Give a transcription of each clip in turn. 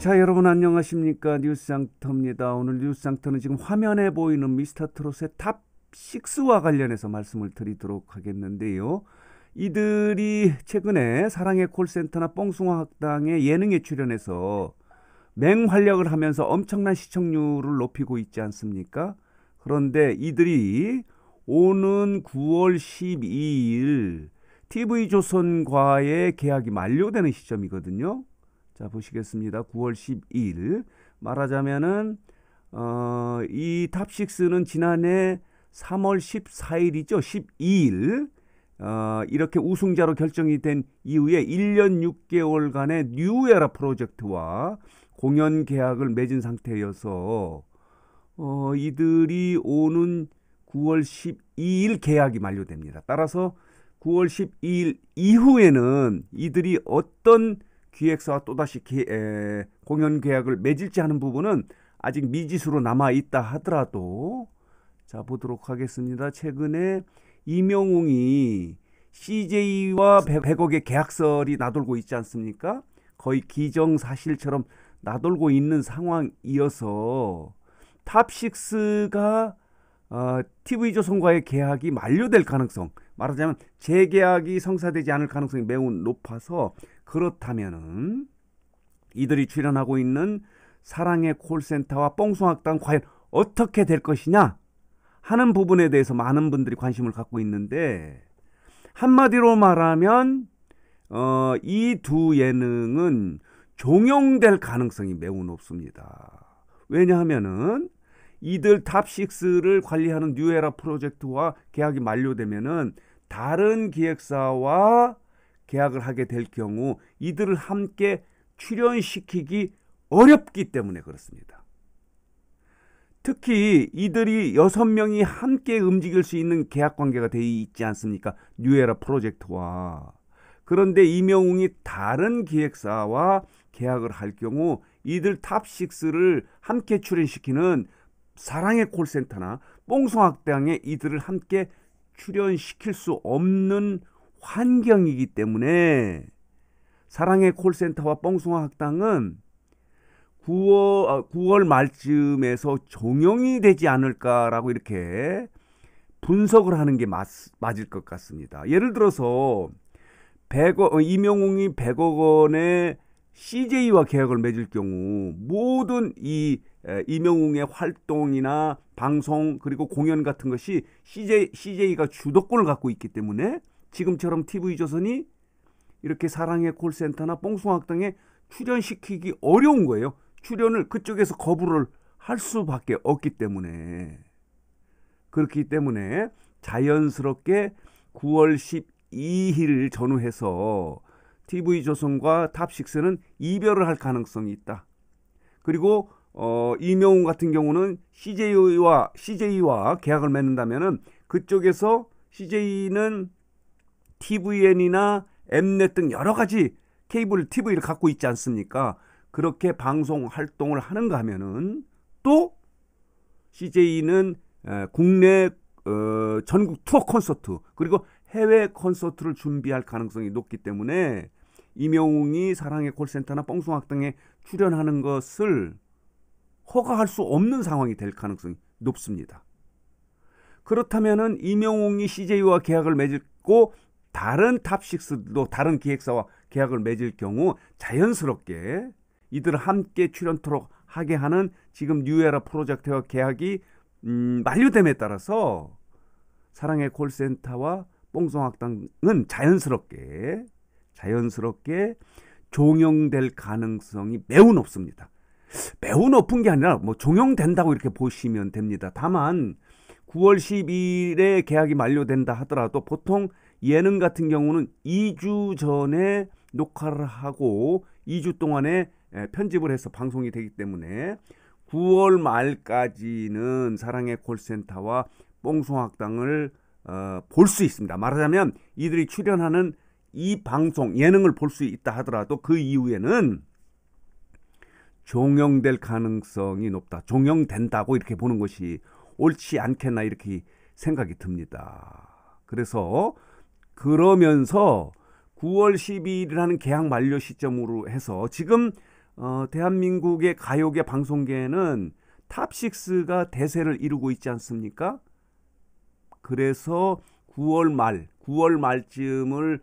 자, 여러분 안녕하십니까? 뉴스상터입니다. 오늘 뉴스상터는 지금 화면에 보이는 미스터트롯의 탑6와 관련해서 말씀을 드리도록 하겠는데요. 이들이 최근에 사랑의 콜센터나 뽕숭아 학당의 예능에 출연해서 맹활약을 하면서 엄청난 시청률을 높이고 있지 않습니까? 그런데 이들이 오는 9월 12일 TV조선과의 계약이 만료되는 시점이거든요. 자, 보시겠습니다. 9월 12일 말하자면은 이 탑6는 지난해 3월 14일이죠. 12일 이렇게 우승자로 결정이 된 이후에 1년 6개월간의 뉴에라 프로젝트와 공연 계약을 맺은 상태여서 이들이 오는 9월 12일 계약이 만료됩니다. 따라서 9월 12일 이후에는 이들이 어떤 기획사와 또다시 공연 계약을 맺을지 하는 부분은 아직 미지수로 남아있다 하더라도, 자, 보도록 하겠습니다. 최근에 임영웅이 CJ와 100억의 계약설이 나돌고 있지 않습니까? 거의 기정사실처럼 나돌고 있는 상황이어서 탑6가 TV조선과의 계약이 만료될 가능성, 말하자면 재계약이 성사되지 않을 가능성이 매우 높아서, 그렇다면은 이들이 출연하고 있는 사랑의 콜센터와 뽕숭아학당 과연 어떻게 될 것이냐 하는 부분에 대해서 많은 분들이 관심을 갖고 있는데, 한마디로 말하면 이 두 예능은 종영될 가능성이 매우 높습니다. 왜냐하면은 이들 탑6를 관리하는 뉴에라 프로젝트와 계약이 만료되면은 다른 기획사와 계약을 하게 될 경우 이들을 함께 출연시키기 어렵기 때문에 그렇습니다. 특히 이들이 6명이 함께 움직일 수 있는 계약 관계가 되어 있지 않습니까? 뉴에라 프로젝트와. 그런데 임영웅이 다른 기획사와 계약을 할 경우 이들 탑6를 함께 출연시키는 사랑의 콜센터나 뽕숭아학당에 이들을 함께 출연시킬 수 없는 환경이기 때문에 사랑의 콜센터와 뽕숭아학당은 9월 말쯤에서 종영이 되지 않을까라고 이렇게 분석을 하는 게 맞을 것 같습니다. 예를 들어서 임영웅이 100억 원의 CJ와 계약을 맺을 경우 모든 이 임영웅의 활동이나 방송 그리고 공연 같은 것이 CJ가 주도권을 갖고 있기 때문에 지금처럼 TV조선이 이렇게 사랑의 콜센터나 뽕숭아학당에 출연시키기 어려운 거예요. 출연을 그쪽에서 거부를 할 수밖에 없기 때문에. 그렇기 때문에 자연스럽게 9월 12일 전후해서 TV조선과 탑6는 이별을 할 가능성이 있다. 그리고 임영웅 같은 경우는 CJ와 계약을 맺는다면은 그쪽에서 CJ는 TVN이나 엠넷 등 여러 가지 케이블 TV를 갖고 있지 않습니까? 그렇게 방송 활동을 하는가 하면은 또 CJ는 국내 전국 투어 콘서트 그리고 해외 콘서트를 준비할 가능성이 높기 때문에 임영웅이 사랑의 콜센터나 뽕숭아학당에 출연하는 것을 허가할 수 없는 상황이 될 가능성이 높습니다. 그렇다면은 임영웅이 CJ와 계약을 맺고 다른 탑6도 다른 기획사와 계약을 맺을 경우 자연스럽게 이들을 함께 출연토록 하게 하는 지금 뉴에라 프로젝트와 계약이 만료됨에 따라서 사랑의 콜센터와 뽕숭아학당은 자연스럽게 종영될 가능성이 매우 높습니다. 매우 높은 게 아니라 뭐 종영된다고 이렇게 보시면 됩니다. 다만 9월 12일에 계약이 만료된다 하더라도 보통 예능 같은 경우는 2주 전에 녹화를 하고 2주 동안에 편집을 해서 방송이 되기 때문에 9월 말까지는 사랑의 콜센터와 뽕숭아학당을 볼 수 있습니다. 말하자면 이들이 출연하는 이 방송 예능을 볼 수 있다 하더라도 그 이후에는 종영될 가능성이 높다. 종영된다고 이렇게 보는 것이 옳지 않겠나 이렇게 생각이 듭니다. 그래서 그러면서 9월 12일이라는 계약 만료 시점으로 해서 지금 대한민국의 가요계 방송계에는 탑6가 대세를 이루고 있지 않습니까? 그래서 9월 말쯤을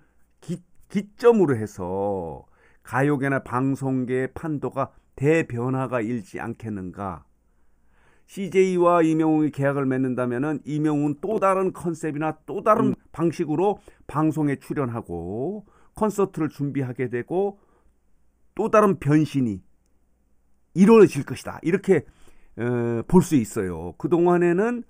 기점으로 해서 가요계나 방송계의 판도가 대변화가 일지 않겠는가. CJ와 이명웅이 계약을 맺는다면은 이명웅은 또 다른 컨셉이나 또 다른 방식으로 방송에 출연하고 콘서트를 준비하게 되고 또 다른 변신이 이루어질 것이다. 이렇게 볼 수 있어요. 그동안에는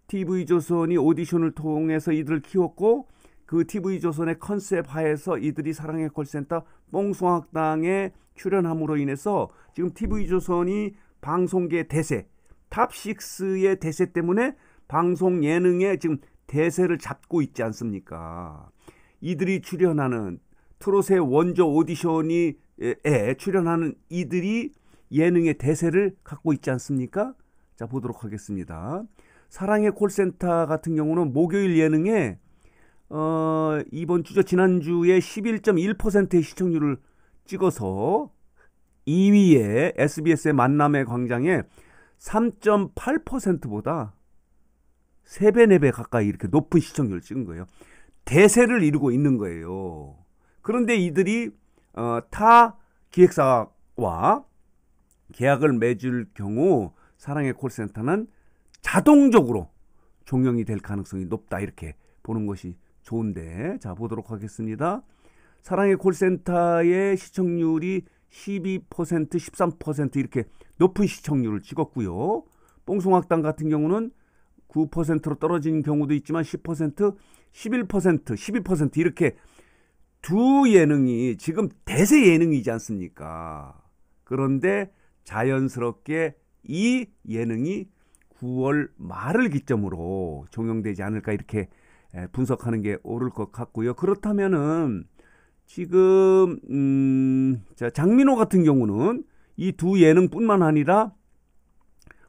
TV조선이 오디션을 통해서 이들을 키웠고 그 TV조선의 컨셉 하에서 이들이 사랑의 콜센터 뽕송학당에 출연함으로 인해서 지금 TV조선이 방송계 대세 탑6의 대세 때문에 방송 예능에 지금 대세를 잡고 있지 않습니까? 이들이 출연하는 트롯의 원조 오디션에 출연하는 이들이 예능의 대세를 갖고 있지 않습니까? 자, 보도록 하겠습니다. 사랑의 콜센터 같은 경우는 목요일 예능에 이번 주죠. 지난주에 11.1%의 시청률을 찍어서 2위에 SBS의 만남의 광장에 3.8%보다 3배, 4배 가까이 이렇게 높은 시청률을 찍은 거예요. 대세를 이루고 있는 거예요. 그런데 이들이 타 기획사와 계약을 맺을 경우 사랑의 콜센터는 자동적으로 종영이 될 가능성이 높다 이렇게 보는 것이 좋은데, 자 보도록 하겠습니다. 사랑의 콜센터의 시청률이 12%, 13% 이렇게 높은 시청률을 찍었고요. 뽕송학당 같은 경우는 9%로 떨어진 경우도 있지만 10%, 11%, 12% 이렇게 두 예능이 지금 대세 예능이지 않습니까? 그런데 자연스럽게 이 예능이 9월 말을 기점으로 종영되지 않을까 이렇게 분석하는 게 옳을 것 같고요. 그렇다면은 지금 장민호 같은 경우는 이 두 예능뿐만 아니라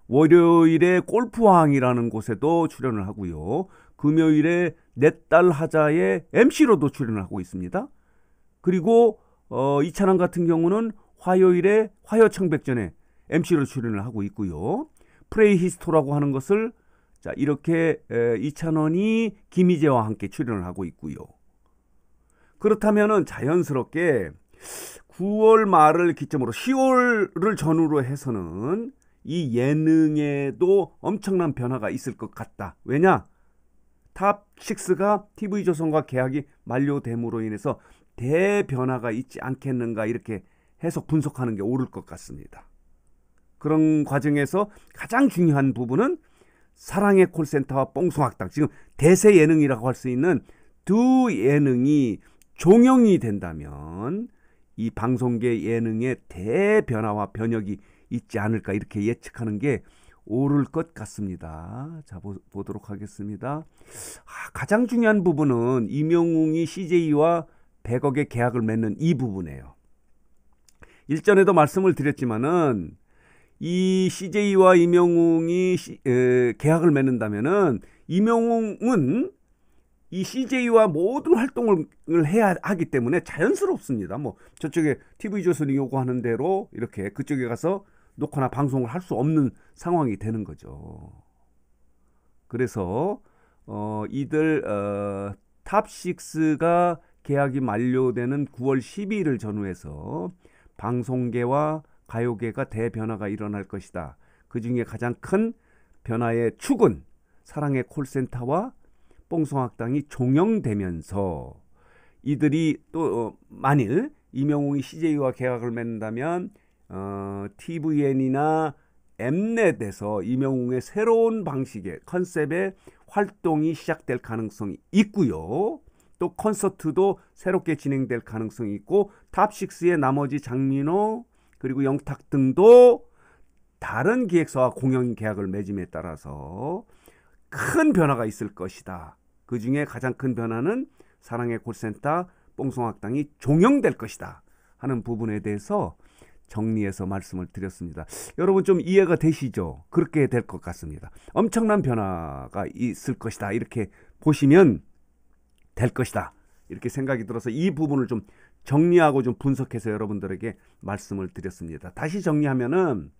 월요일에 골프왕이라는 곳에도 출연을 하고요. 금요일에 내 딸 하자의 MC로도 출연을 하고 있습니다. 그리고 이찬원 같은 경우는 화요일에 화요청백전에 MC로 출연을 하고 있고요. 프레이히스토라고 하는 것을 자 이렇게 이찬원이 김희재와 함께 출연을 하고 있고요. 그렇다면은 자연스럽게 9월 말을 기점으로 10월을 전후로 해서는 이 예능에도 엄청난 변화가 있을 것 같다. 왜냐? 탑6가 TV조선과 계약이 만료됨으로 인해서 대변화가 있지 않겠는가 이렇게 해석 분석하는 게 옳을 것 같습니다. 그런 과정에서 가장 중요한 부분은 사랑의 콜센터와 뽕송학당 지금 대세 예능이라고 할 수 있는 두 예능이 종영이 된다면 이 방송계 예능의 대변화와 변혁이 있지 않을까 이렇게 예측하는 게 옳을 것 같습니다. 자 보도록 하겠습니다. 가장 중요한 부분은 이명웅이 CJ와 100억의 계약을 맺는 이 부분이에요. 일전에도 말씀을 드렸지만은 이 CJ와 이명웅이 계약을 맺는다면은 이명웅은 이 CJ와 모든 활동을 해야 하기 때문에 자연스럽습니다. 뭐 저쪽에 TV조선이 요구하는 대로 이렇게 그쪽에 가서 녹화나 방송을 할 수 없는 상황이 되는 거죠. 그래서 이들 탑6가 계약이 만료되는 9월 12일을 전후해서 방송계와 가요계가 대변화가 일어날 것이다. 그중에 가장 큰 변화의 축은 사랑의 콜센터와 뽕송학당이 종영되면서 이들이 또 만일 이명웅이 CJ와 계약을 맺는다면 TVN이나 엠넷에서 이명웅의 새로운 방식의 컨셉의 활동이 시작될 가능성이 있고요. 또 콘서트도 새롭게 진행될 가능성이 있고 탑6의 나머지 장민호 그리고 영탁 등도 다른 기획사와 공연 계약을 맺음에 따라서 큰 변화가 있을 것이다. 그 중에 가장 큰 변화는 사랑의 콜센터 뽕송학당이 종영될 것이다 하는 부분에 대해서 정리해서 말씀을 드렸습니다. 여러분 좀 이해가 되시죠? 그렇게 될 것 같습니다. 엄청난 변화가 있을 것이다 이렇게 보시면 될 것이다 이렇게 생각이 들어서 이 부분을 좀 정리하고 좀 분석해서 여러분들에게 말씀을 드렸습니다. 다시 정리하면은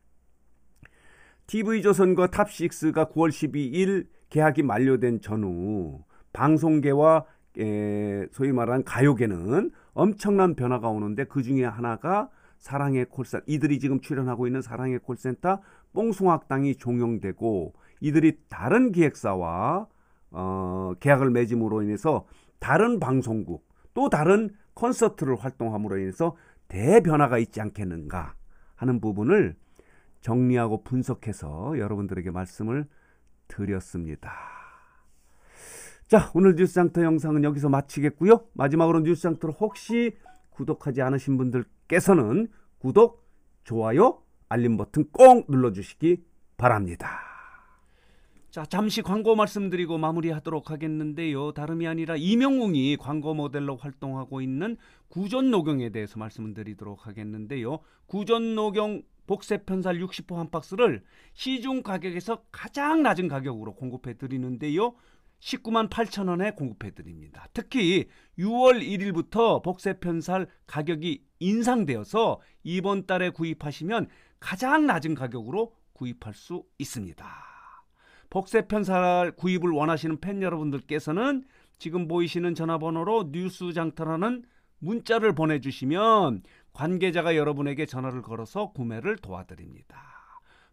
TV조선과 탑6가 9월 12일 계약이 만료된 전후 방송계와 소위 말하는 가요계는 엄청난 변화가 오는데 그 중에 하나가 사랑의 콜센터, 이들이 지금 출연하고 있는 사랑의 콜센터 뽕숭악당이 종영되고 이들이 다른 기획사와 계약을 맺음으로 인해서 다른 방송국 또 다른 콘서트를 활동함으로 인해서 대변화가 있지 않겠는가 하는 부분을 정리하고 분석해서 여러분들에게 말씀을 드렸습니다. 자, 오늘 뉴스장터 영상은 여기서 마치겠고요. 마지막으로 뉴스장터를 혹시 구독하지 않으신 분들께서는 구독, 좋아요, 알림 버튼 꼭 눌러주시기 바랍니다. 자, 잠시 광고 말씀드리고 마무리하도록 하겠는데요. 다름이 아니라 이명웅이 광고 모델로 활동하고 있는 구전녹용에 대해서 말씀을 드리도록 하겠는데요. 구전녹용 복세편살 60호 한 박스를 시중 가격에서 가장 낮은 가격으로 공급해 드리는데요. 19만 8천 원에 공급해 드립니다. 특히 6월 1일부터 복세편살 가격이 인상되어서 이번 달에 구입하시면 가장 낮은 가격으로 구입할 수 있습니다. 복세편살 구입을 원하시는 팬 여러분들께서는 지금 보이시는 전화번호로 뉴스장터라는 문자를 보내주시면 관계자가 여러분에게 전화를 걸어서 구매를 도와드립니다.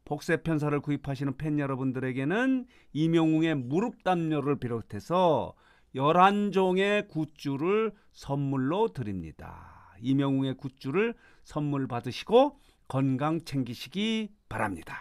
복세편살을 구입하시는 팬 여러분들에게는 이명웅의 무릎 담요를 비롯해서 11종의 굿즈를 선물로 드립니다. 이명웅의 굿즈를 선물 받으시고 건강 챙기시기 바랍니다.